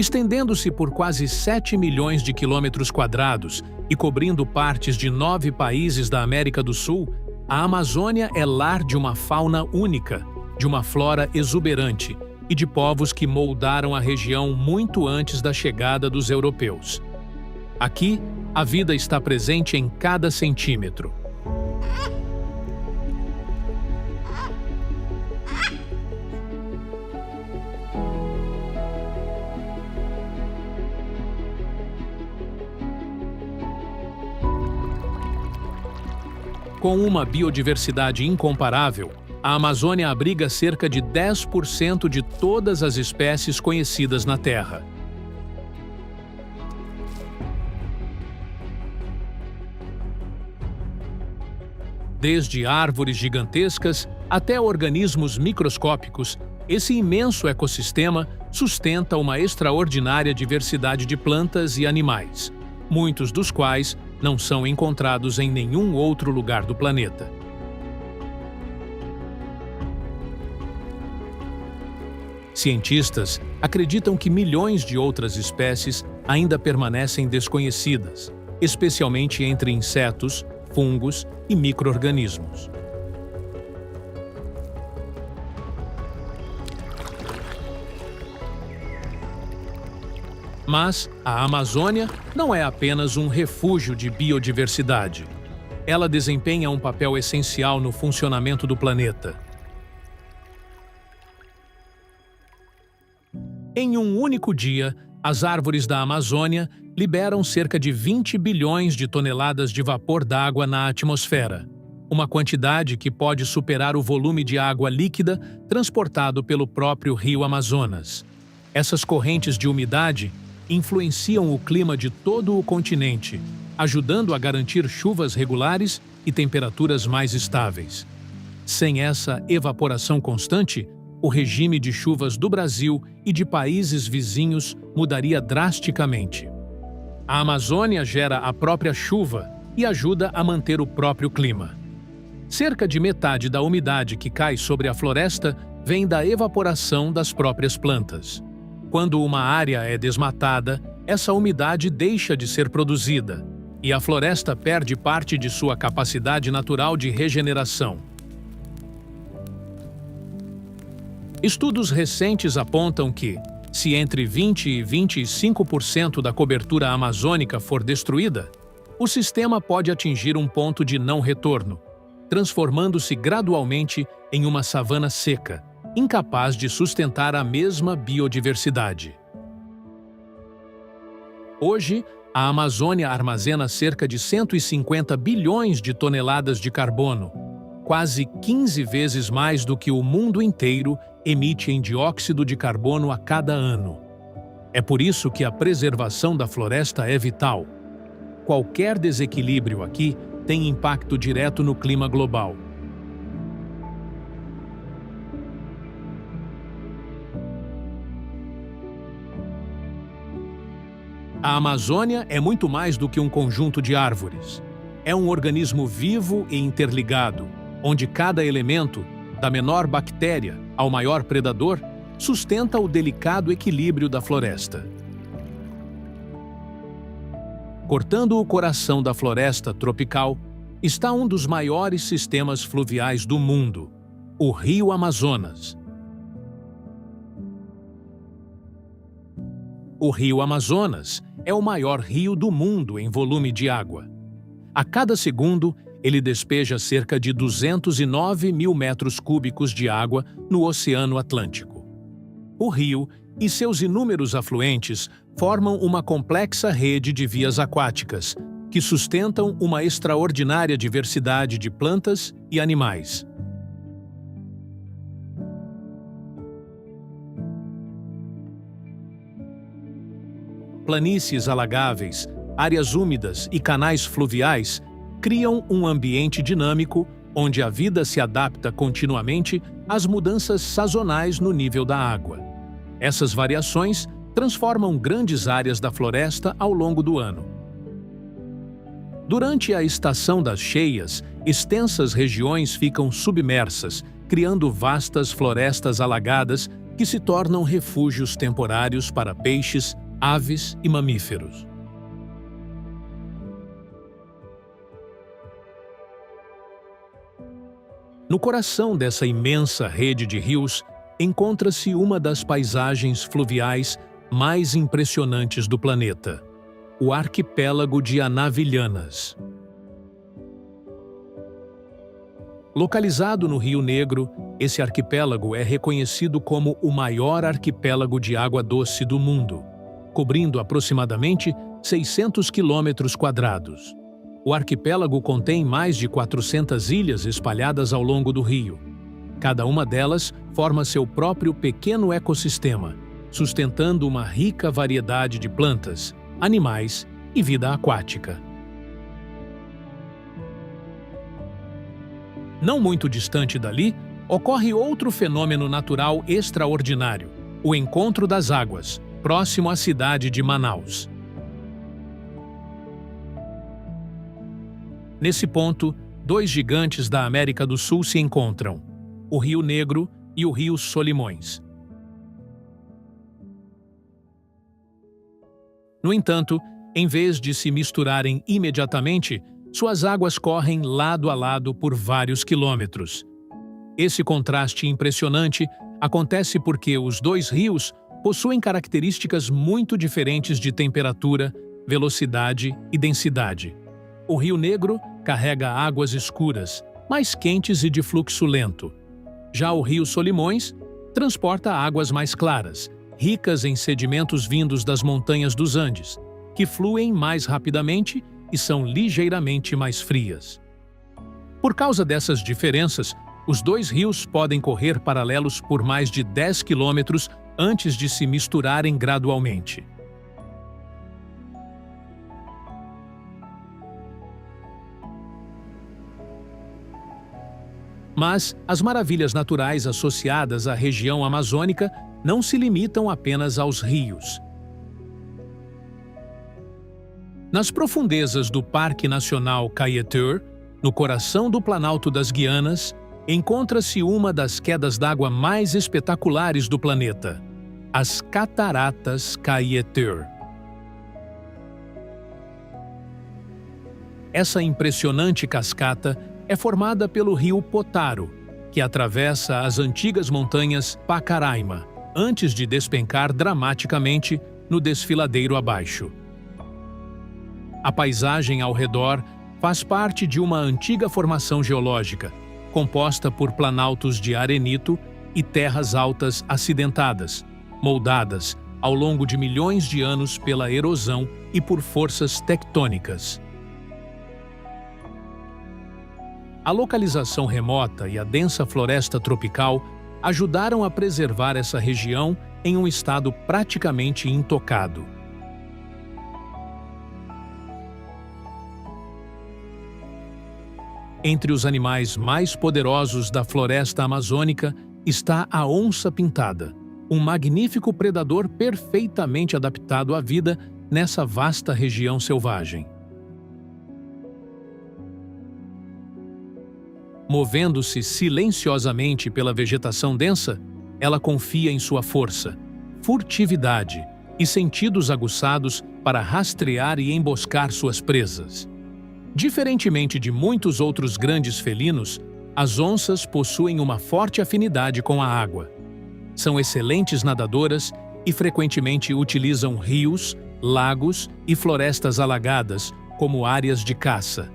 Estendendo-se por quase 7 milhões de quilômetros quadrados e cobrindo partes de 9 países da América do Sul, a Amazônia é lar de uma fauna única, de uma flora exuberante e de povos que moldaram a região muito antes da chegada dos europeus. Aqui, a vida está presente em cada centímetro. Com uma biodiversidade incomparável, a Amazônia abriga cerca de 10% de todas as espécies conhecidas na Terra. Desde árvores gigantescas até organismos microscópicos, esse imenso ecossistema sustenta uma extraordinária diversidade de plantas e animais, muitos dos quais não são encontrados em nenhum outro lugar do planeta. Cientistas acreditam que milhões de outras espécies ainda permanecem desconhecidas, especialmente entre insetos, fungos e micro-organismos. Mas a Amazônia não é apenas um refúgio de biodiversidade. Ela desempenha um papel essencial no funcionamento do planeta. Em um único dia, as árvores da Amazônia liberam cerca de 20 bilhões de toneladas de vapor d'água na atmosfera, uma quantidade que pode superar o volume de água líquida transportado pelo próprio rio Amazonas. Essas correntes de umidade influenciam o clima de todo o continente, ajudando a garantir chuvas regulares e temperaturas mais estáveis. Sem essa evaporação constante, o regime de chuvas do Brasil e de países vizinhos mudaria drasticamente. A Amazônia gera a própria chuva e ajuda a manter o próprio clima. Cerca de metade da umidade que cai sobre a floresta vem da evaporação das próprias plantas. Quando uma área é desmatada, essa umidade deixa de ser produzida, e a floresta perde parte de sua capacidade natural de regeneração. Estudos recentes apontam que, se entre 20% e 25% da cobertura amazônica for destruída, o sistema pode atingir um ponto de não retorno, transformando-se gradualmente em uma savana seca, incapaz de sustentar a mesma biodiversidade. Hoje, a Amazônia armazena cerca de 150 bilhões de toneladas de carbono, quase 15 vezes mais do que o mundo inteiro emite em dióxido de carbono a cada ano. É por isso que a preservação da floresta é vital. Qualquer desequilíbrio aqui tem impacto direto no clima global. A Amazônia é muito mais do que um conjunto de árvores. É um organismo vivo e interligado, onde cada elemento, da menor bactéria ao maior predador, sustenta o delicado equilíbrio da floresta. Cortando o coração da floresta tropical, está um dos maiores sistemas fluviais do mundo, o Rio Amazonas. O Rio Amazonas é o maior rio do mundo em volume de água. A cada segundo, ele despeja cerca de 209 mil metros cúbicos de água no Oceano Atlântico. O rio e seus inúmeros afluentes formam uma complexa rede de vias aquáticas, que sustentam uma extraordinária diversidade de plantas e animais. Planícies alagáveis, áreas úmidas e canais fluviais criam um ambiente dinâmico onde a vida se adapta continuamente às mudanças sazonais no nível da água. Essas variações transformam grandes áreas da floresta ao longo do ano. Durante a estação das cheias, extensas regiões ficam submersas, criando vastas florestas alagadas que se tornam refúgios temporários para peixes, aves e mamíferos. No coração dessa imensa rede de rios, encontra-se uma das paisagens fluviais mais impressionantes do planeta, o arquipélago de Anavilhanas. Localizado no Rio Negro, esse arquipélago é reconhecido como o maior arquipélago de água doce do mundo, cobrindo aproximadamente 600 quilômetros quadrados. O arquipélago contém mais de 400 ilhas espalhadas ao longo do rio. Cada uma delas forma seu próprio pequeno ecossistema, sustentando uma rica variedade de plantas, animais e vida aquática. Não muito distante dali, ocorre outro fenômeno natural extraordinário, o Encontro das Águas, próximo à cidade de Manaus. Nesse ponto, dois gigantes da América do Sul se encontram, o Rio Negro e o Rio Solimões. No entanto, em vez de se misturarem imediatamente, suas águas correm lado a lado por vários quilômetros. Esse contraste impressionante acontece porque os dois rios possuem características muito diferentes de temperatura, velocidade e densidade. O Rio Negro carrega águas escuras, mais quentes e de fluxo lento. Já o Rio Solimões transporta águas mais claras, ricas em sedimentos vindos das montanhas dos Andes, que fluem mais rapidamente e são ligeiramente mais frias. Por causa dessas diferenças, os dois rios podem correr paralelos por mais de 10 quilômetros antes de se misturarem gradualmente. Mas as maravilhas naturais associadas à região amazônica não se limitam apenas aos rios. Nas profundezas do Parque Nacional Caeté, no coração do Planalto das Guianas, encontra-se uma das quedas d'água mais espetaculares do planeta, as Cataratas Caeté. Essa impressionante cascata é formada pelo rio Potaro, que atravessa as antigas montanhas Pacaraima, antes de despencar dramaticamente no desfiladeiro abaixo. A paisagem ao redor faz parte de uma antiga formação geológica, composta por planaltos de arenito e terras altas acidentadas, moldadas ao longo de milhões de anos pela erosão e por forças tectônicas. A localização remota e a densa floresta tropical ajudaram a preservar essa região em um estado praticamente intocado. Entre os animais mais poderosos da floresta amazônica está a onça-pintada, um magnífico predador perfeitamente adaptado à vida nessa vasta região selvagem. Movendo-se silenciosamente pela vegetação densa, ela confia em sua força, furtividade e sentidos aguçados para rastrear e emboscar suas presas. Diferentemente de muitos outros grandes felinos, as onças possuem uma forte afinidade com a água. São excelentes nadadoras e frequentemente utilizam rios, lagos e florestas alagadas como áreas de caça.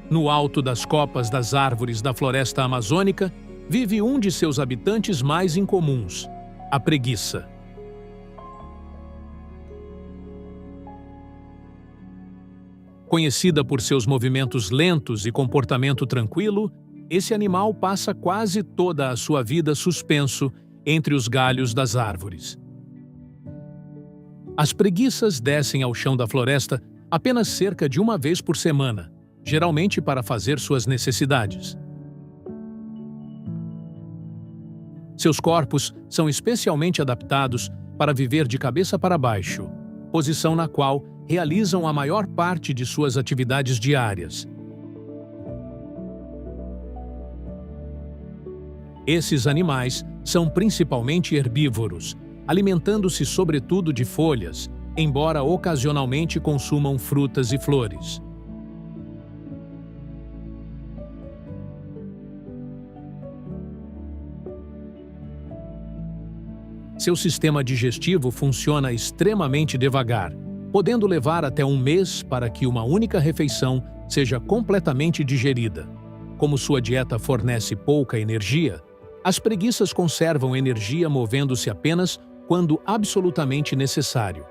No alto das copas das árvores da floresta amazônica, vive um de seus habitantes mais incomuns, a preguiça. Conhecida por seus movimentos lentos e comportamento tranquilo, esse animal passa quase toda a sua vida suspenso entre os galhos das árvores. As preguiças descem ao chão da floresta apenas cerca de uma vez por semana, geralmente para fazer suas necessidades. Seus corpos são especialmente adaptados para viver de cabeça para baixo, posição na qual realizam a maior parte de suas atividades diárias. Esses animais são principalmente herbívoros, alimentando-se sobretudo de folhas, embora ocasionalmente consumam frutas e flores. Seu sistema digestivo funciona extremamente devagar, podendo levar até um mês para que uma única refeição seja completamente digerida. Como sua dieta fornece pouca energia, as preguiças conservam energia movendo-se apenas quando absolutamente necessário.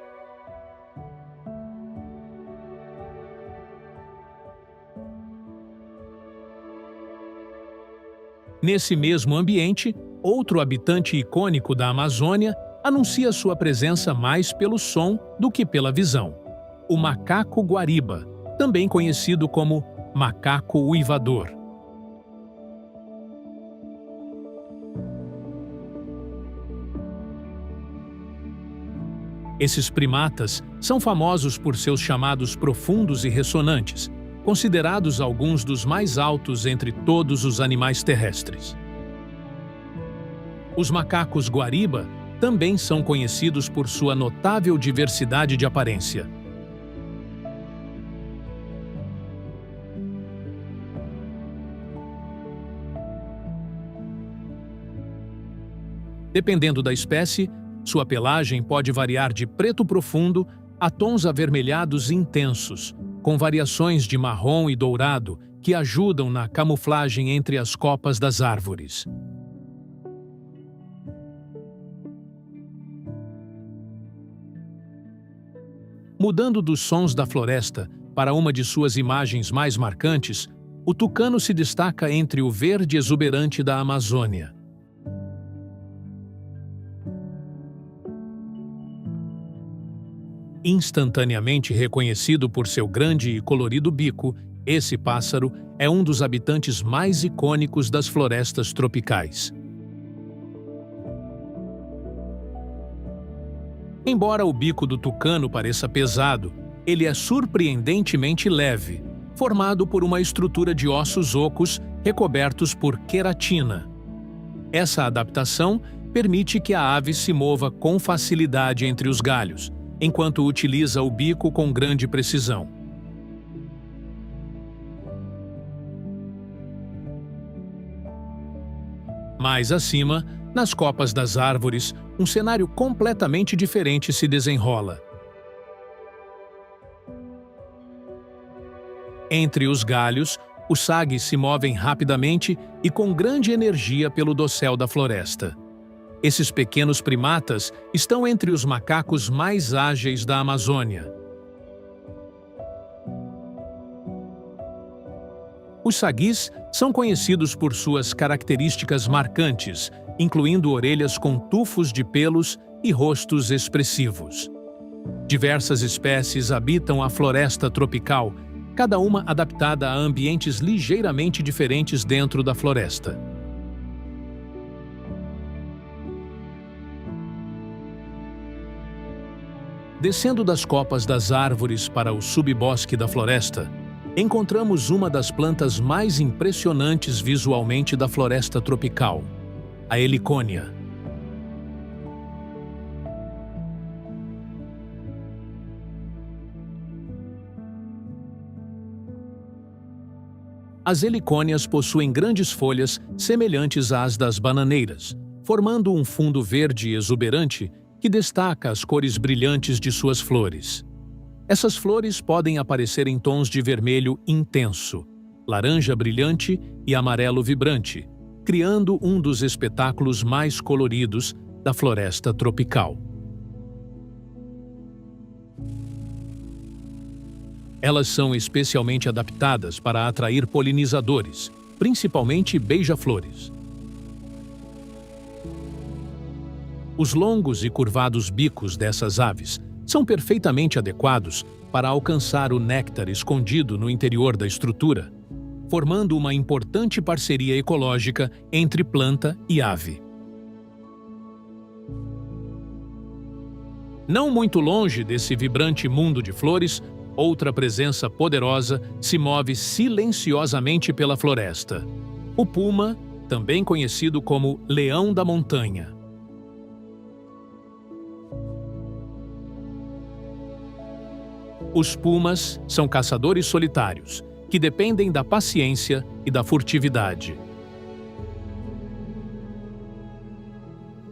Nesse mesmo ambiente, outro habitante icônico da Amazônia anuncia sua presença mais pelo som do que pela visão: o macaco guariba, também conhecido como macaco uivador. Esses primatas são famosos por seus chamados profundos e ressonantes, considerados alguns dos mais altos entre todos os animais terrestres. Os macacos guariba também são conhecidos por sua notável diversidade de aparência. Dependendo da espécie, sua pelagem pode variar de preto profundo a tons avermelhados intensos, com variações de marrom e dourado que ajudam na camuflagem entre as copas das árvores. Mudando dos sons da floresta para uma de suas imagens mais marcantes, o tucano se destaca entre o verde exuberante da Amazônia. Instantaneamente reconhecido por seu grande e colorido bico, esse pássaro é um dos habitantes mais icônicos das florestas tropicais. Embora o bico do tucano pareça pesado, ele é surpreendentemente leve, formado por uma estrutura de ossos ocos recobertos por queratina. Essa adaptação permite que a ave se mova com facilidade entre os galhos, enquanto utiliza o bico com grande precisão. Mais acima, nas copas das árvores, um cenário completamente diferente se desenrola. Entre os galhos, os sagues se movem rapidamente e com grande energia pelo dossel da floresta. Esses pequenos primatas estão entre os macacos mais ágeis da Amazônia. Os saguis são conhecidos por suas características marcantes, incluindo orelhas com tufos de pelos e rostos expressivos. Diversas espécies habitam a floresta tropical, cada uma adaptada a ambientes ligeiramente diferentes dentro da floresta. Descendo das copas das árvores para o subbosque da floresta, encontramos uma das plantas mais impressionantes visualmente da floresta tropical, a helicônia. As helicônias possuem grandes folhas semelhantes às das bananeiras, formando um fundo verde exuberante que destaca as cores brilhantes de suas flores. Essas flores podem aparecer em tons de vermelho intenso, laranja brilhante e amarelo vibrante, criando um dos espetáculos mais coloridos da floresta tropical. Elas são especialmente adaptadas para atrair polinizadores, principalmente beija-flores. Os longos e curvados bicos dessas aves são perfeitamente adequados para alcançar o néctar escondido no interior da estrutura, formando uma importante parceria ecológica entre planta e ave. Não muito longe desse vibrante mundo de flores, outra presença poderosa se move silenciosamente pela floresta. O puma, também conhecido como leão da montanha. Os pumas são caçadores solitários, que dependem da paciência e da furtividade.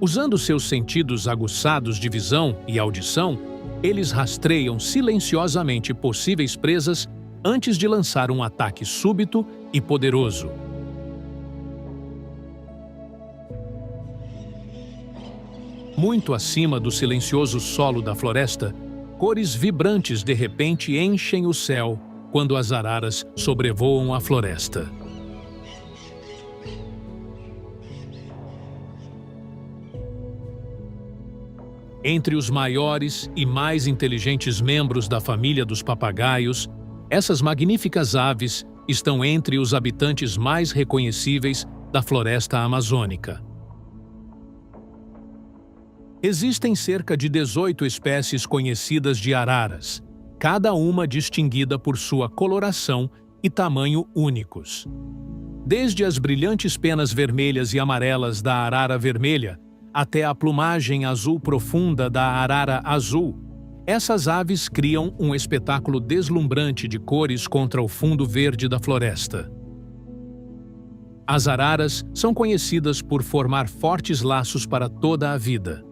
Usando seus sentidos aguçados de visão e audição, eles rastreiam silenciosamente possíveis presas antes de lançar um ataque súbito e poderoso. Muito acima do silencioso solo da floresta, cores vibrantes de repente enchem o céu quando as araras sobrevoam a floresta. Entre os maiores e mais inteligentes membros da família dos papagaios, essas magníficas aves estão entre os habitantes mais reconhecíveis da floresta amazônica. Existem cerca de 18 espécies conhecidas de araras, cada uma distinguida por sua coloração e tamanho únicos. Desde as brilhantes penas vermelhas e amarelas da arara vermelha até a plumagem azul profunda da arara azul, essas aves criam um espetáculo deslumbrante de cores contra o fundo verde da floresta. As araras são conhecidas por formar fortes laços para toda a vida.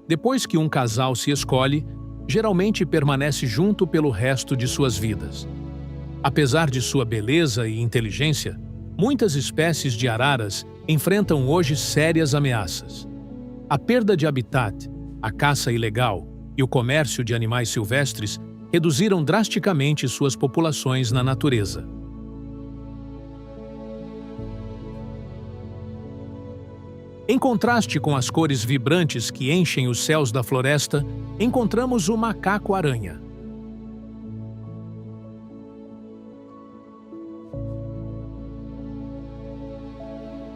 Depois que um casal se escolhe, geralmente permanece junto pelo resto de suas vidas. Apesar de sua beleza e inteligência, muitas espécies de araras enfrentam hoje sérias ameaças. A perda de habitat, a caça ilegal e o comércio de animais silvestres reduziram drasticamente suas populações na natureza. Em contraste com as cores vibrantes que enchem os céus da floresta, encontramos o macaco-aranha.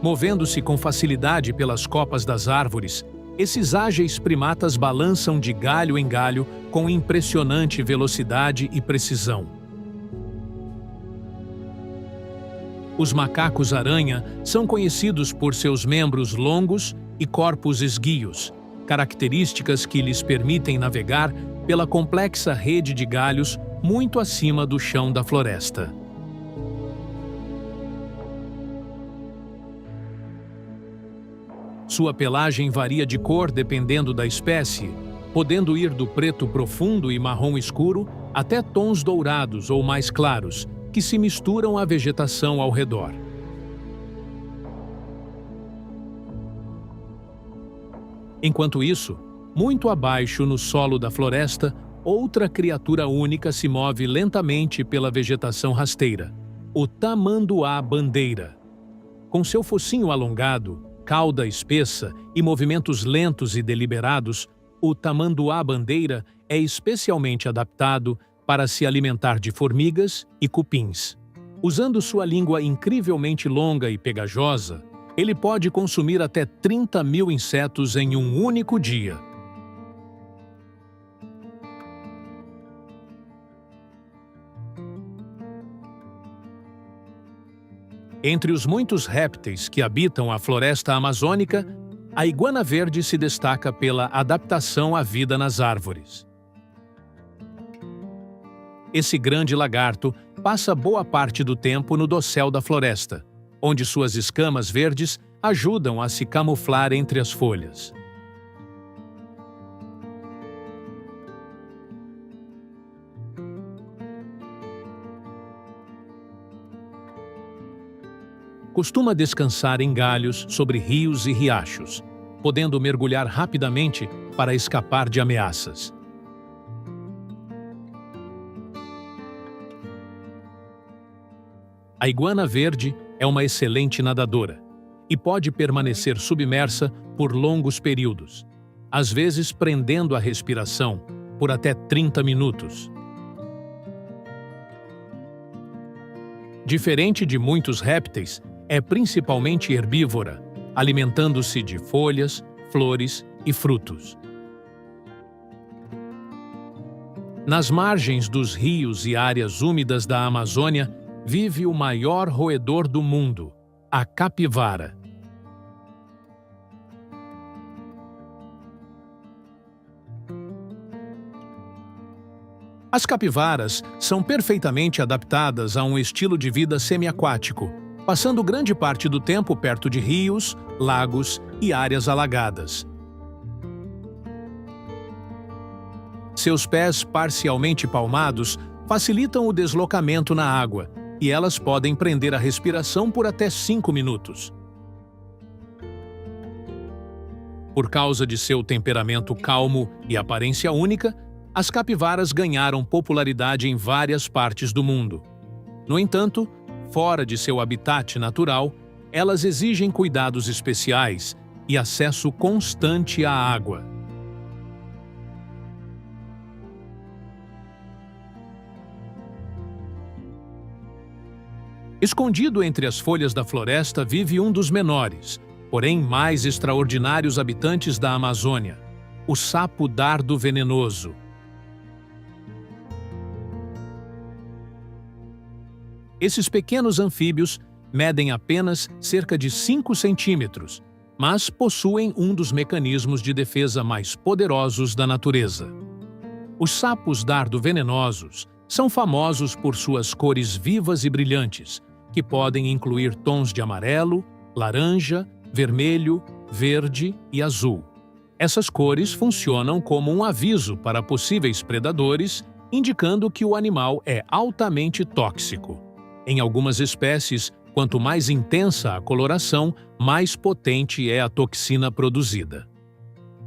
Movendo-se com facilidade pelas copas das árvores, esses ágeis primatas balançam de galho em galho com impressionante velocidade e precisão. Os macacos-aranha são conhecidos por seus membros longos e corpos esguios, características que lhes permitem navegar pela complexa rede de galhos muito acima do chão da floresta. Sua pelagem varia de cor dependendo da espécie, podendo ir do preto profundo e marrom escuro até tons dourados ou mais claros, que se misturam à vegetação ao redor. Enquanto isso, muito abaixo no solo da floresta, outra criatura única se move lentamente pela vegetação rasteira, o tamanduá-bandeira. Com seu focinho alongado, cauda espessa e movimentos lentos e deliberados, o tamanduá-bandeira é especialmente adaptado para se alimentar de formigas e cupins. Usando sua língua incrivelmente longa e pegajosa, ele pode consumir até 30.000 insetos em um único dia. Entre os muitos répteis que habitam a floresta amazônica, a iguana verde se destaca pela adaptação à vida nas árvores. Esse grande lagarto passa boa parte do tempo no dossel da floresta, onde suas escamas verdes ajudam a se camuflar entre as folhas. Costuma descansar em galhos sobre rios e riachos, podendo mergulhar rapidamente para escapar de ameaças. A iguana verde é uma excelente nadadora e pode permanecer submersa por longos períodos, às vezes prendendo a respiração por até 30 minutos. Diferente de muitos répteis, é principalmente herbívora, alimentando-se de folhas, flores e frutos. Nas margens dos rios e áreas úmidas da Amazônia vive o maior roedor do mundo, a capivara. As capivaras são perfeitamente adaptadas a um estilo de vida semiaquático, passando grande parte do tempo perto de rios, lagos e áreas alagadas. Seus pés parcialmente palmados facilitam o deslocamento na água, e elas podem prender a respiração por até 5 minutos. Por causa de seu temperamento calmo e aparência única, as capivaras ganharam popularidade em várias partes do mundo. No entanto, fora de seu habitat natural, elas exigem cuidados especiais e acesso constante à água. Escondido entre as folhas da floresta vive um dos menores, porém mais extraordinários habitantes da Amazônia, o sapo-dardo venenoso. Esses pequenos anfíbios medem apenas cerca de 5 centímetros, mas possuem um dos mecanismos de defesa mais poderosos da natureza. Os sapos-dardo venenosos são famosos por suas cores vivas e brilhantes, que podem incluir tons de amarelo, laranja, vermelho, verde e azul. Essas cores funcionam como um aviso para possíveis predadores, indicando que o animal é altamente tóxico. Em algumas espécies, quanto mais intensa a coloração, mais potente é a toxina produzida.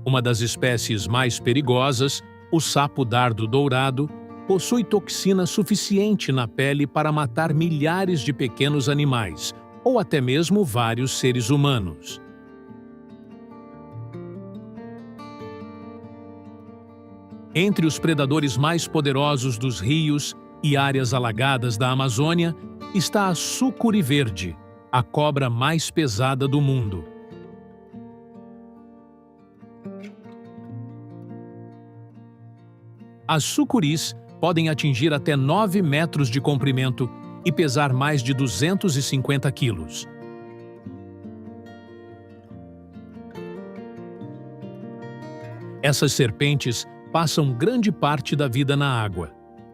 Uma das espécies mais perigosas, o sapo-dardo dourado, possui toxina suficiente na pele para matar milhares de pequenos animais, ou até mesmo vários seres humanos. Entre os predadores mais poderosos dos rios e áreas alagadas da Amazônia está a sucuri verde, a cobra mais pesada do mundo. As sucuris podem atingir até 9 metros de comprimento e pesar mais de 250 quilos. Essas serpentes passam grande parte da vida na água.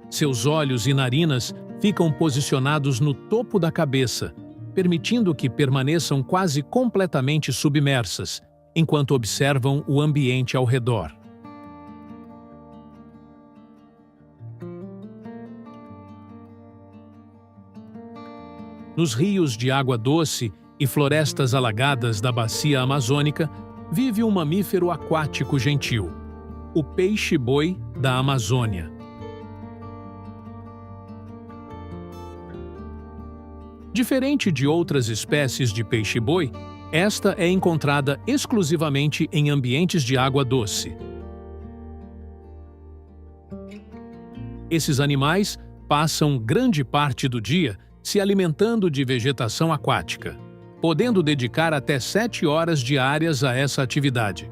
Seus olhos e narinas ficam posicionados no topo da cabeça, permitindo que permaneçam quase completamente submersas, enquanto observam o ambiente ao redor. Nos rios de água doce e florestas alagadas da bacia amazônica, vive um mamífero aquático gentil, o peixe-boi da Amazônia. Diferente de outras espécies de peixe-boi, esta é encontrada exclusivamente em ambientes de água doce. Esses animais passam grande parte do dia se alimentando de vegetação aquática, podendo dedicar até 7 horas diárias a essa atividade.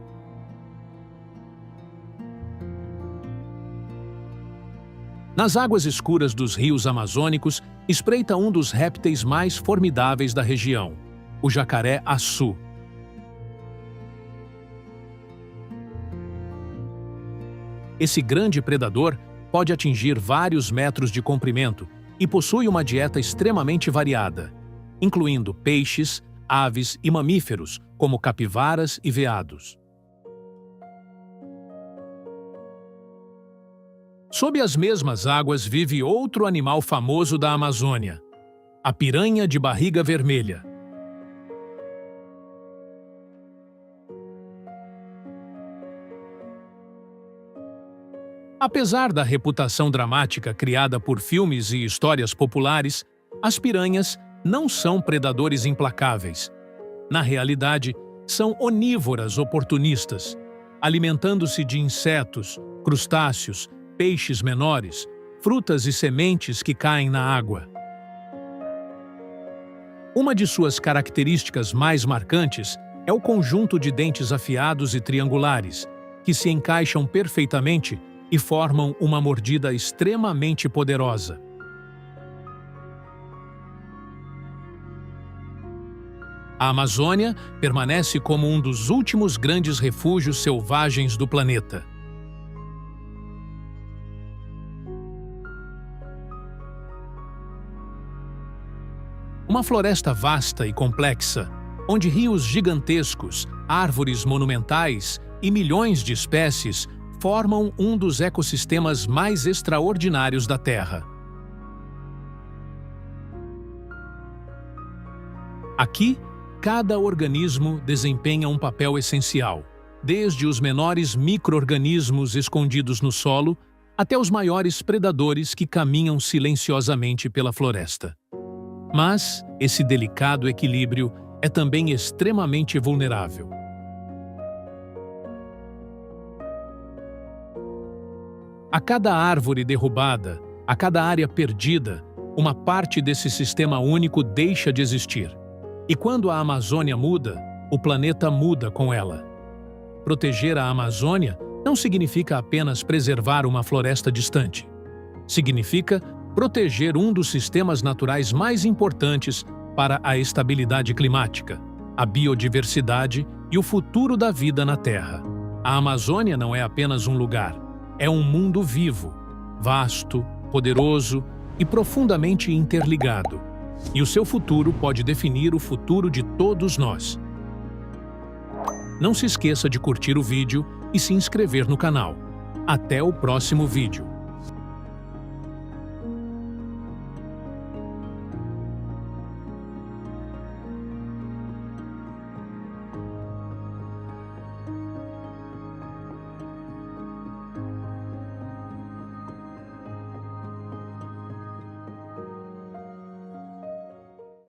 Nas águas escuras dos rios amazônicos, espreita um dos répteis mais formidáveis da região, o jacaré-açu. Esse grande predador pode atingir vários metros de comprimento e possui uma dieta extremamente variada, incluindo peixes, aves e mamíferos, como capivaras e veados. Sob as mesmas águas vive outro animal famoso da Amazônia, a piranha de barriga vermelha. Apesar da reputação dramática criada por filmes e histórias populares, as piranhas não são predadores implacáveis. Na realidade, são onívoras oportunistas, alimentando-se de insetos, crustáceos, peixes menores, frutas e sementes que caem na água. Uma de suas características mais marcantes é o conjunto de dentes afiados e triangulares, que se encaixam perfeitamente e formam uma mordida extremamente poderosa. A Amazônia permanece como um dos últimos grandes refúgios selvagens do planeta. Uma floresta vasta e complexa, onde rios gigantescos, árvores monumentais e milhões de espécies formam um dos ecossistemas mais extraordinários da Terra. Aqui, cada organismo desempenha um papel essencial, desde os menores micro-organismos escondidos no solo até os maiores predadores que caminham silenciosamente pela floresta. Mas esse delicado equilíbrio é também extremamente vulnerável. A cada árvore derrubada, a cada área perdida, uma parte desse sistema único deixa de existir. E quando a Amazônia muda, o planeta muda com ela. Proteger a Amazônia não significa apenas preservar uma floresta distante. Significa proteger um dos sistemas naturais mais importantes para a estabilidade climática, a biodiversidade e o futuro da vida na Terra. A Amazônia não é apenas um lugar, é um mundo vivo, vasto, poderoso e profundamente interligado. E o seu futuro pode definir o futuro de todos nós. Não se esqueça de curtir o vídeo e se inscrever no canal. Até o próximo vídeo.